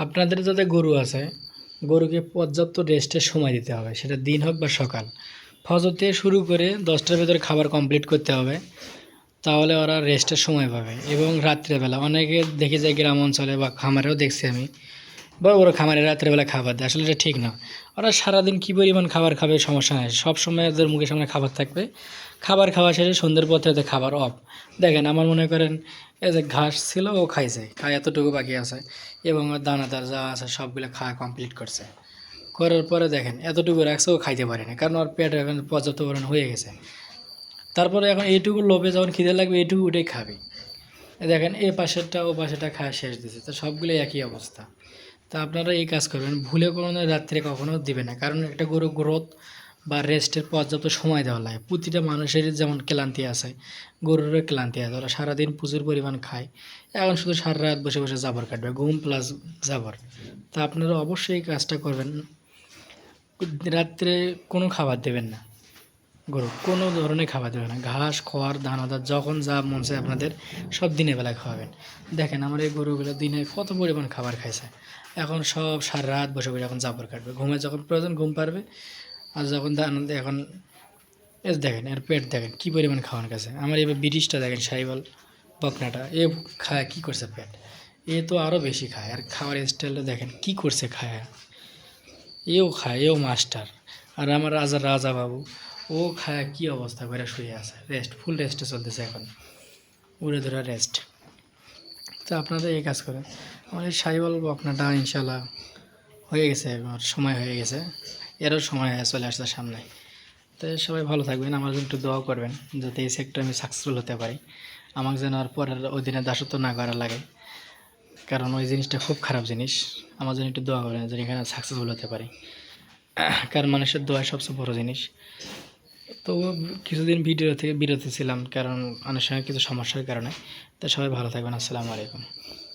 আপনাদের যাতে গরু আছে, গরুকে পর্যাপ্ত রেস্টের সময় দিতে হবে, সেটা দিন হোক বা সকাল। ফজর থেকে শুরু করে 10টার ভেতরে খাবার কমপ্লিট করতে হবে, তাহলে ওরা রেস্টের সময় পাবে। এবং রাত্রেবেলা অনেকে দেখে যায় গ্রাম অঞ্চলে বা খামারেও দেখছি আমি, বড় বড় খামারে রাত্রেবেলা খাবার দেয়, আসলে এটা ঠিক না। ওরা সারাদিন কী পরিমাণ খাবার খাবে সমস্যা নেই, সবসময় ওদের মুখের সামনে খাবার থাকবে। খাবার খাওয়া শেষে সন্ধ্যের পথে ওদের খাবার অফ। দেখেন আমার মনে করেন এই যে ঘাস ছিল ও খাইছে, খায় এতটুকু বাকি আছে, এবং ওর দানাদার যা আছে সবগুলো খাওয়া কমপ্লিট করছে। করার পরে দেখেন এতটুকু রাখছে, ও খাইতে পারেনি, কারণ ওর পেট এখন পর্যাপ্ত পরিমাণ হয়ে গেছে। তারপরে এখন এইটুকু লোভে যখন খিদে লাগবে এইটুকু উঠেই খাবে। দেখেন এই পাশেরটা ও পাশেরটা খাওয়া শেষ দিছে, তো সবগুলোই একই অবস্থা। তা আপনারা এই কাজ করবেন, ভুলে কোনো রাত্রে কখনও দিবে না, কারণ একটা গরু গ্রোথ বা রেস্টের পর্যাপ্ত সময় দেওয়া লাগে। প্রতিটা মানুষের যেমন ক্লান্তি আছে, গরুরও ক্লান্তি আছে, ওরা সারাদিন প্রচুর পরিমাণ খায়, এখন শুধু সারা রাত বসে বসে জাবর কাটবে, ঘুম প্লাস জাবর। তা আপনারা অবশ্যই এই কাজটা করবেন, রাত্রে কোনো খাবার দেবেন না, গরু কোনো ধরনের খাবার দেবেন না, ঘাস খড় দানাদার যখন যা মন চায় আপনাদের সব দিনের বেলায় খাওয়াবেন। দেখেন আমার এই গরুগুলো দিনে কত পরিমাণ খাবার খাইছে, এখন সব সারা রাত বসে বসে এখন জাবর কাটবে, ঘুমে যখন প্রয়োজন ঘুম পারবে। আর যখন দানা এখন এ দেখেন এর পেট দেখেন কী পরিমাণ খাওয়ানো গেছে। আমার এবার ব্রিটিশটা দেখেন সাইবল বকনাটা, এ খায় কী করছে পেট, এ তো আরও বেশি খায়। আর খাওয়ার স্টাইলটা দেখেন কী করছে, খায় এও খায়, এও মাস্টার। আর আমার রাজা রাজা বাবু, ও খায় কী অবস্থা করে শুয়ে আছে, রেস্ট ফুল রেস্টে চলতেছে এখন, উড়ে ধরা রেস্ট। তো আপনারা এই কাজ করেন। আমার এই সাইবল বকনাটা ইনশাল্লাহ হয়ে গেছে, আমার সময় হয়ে গেছে, এরও সময় হয়ে চলে আসছে সামনে। তো সবাই ভালো থাকবেন, আমার জন্য একটু দোয়া করবেন যাতে এই সেক্টরে আমি সাকসেসফুল হতে পারি, আমাকে যেন আর পরের অধীনে দাসত্ব না করা লাগে, কারণ ওই জিনিসটা খুব খারাপ জিনিস। আমার জন্য একটু দোয়া করবেন যেন এখানে সাকসেসফুল হতে পারি, কারণ মানুষের দোয়া সবচেয়ে বড় জিনিস। তো কিছুদিন ভিডিও থেকে বিরত ছিলাম, কারণ অনেক সময় কিছু সমস্যার কারণে। তো সবাই ভালো থাকবেন, আসসালামু আলাইকুম।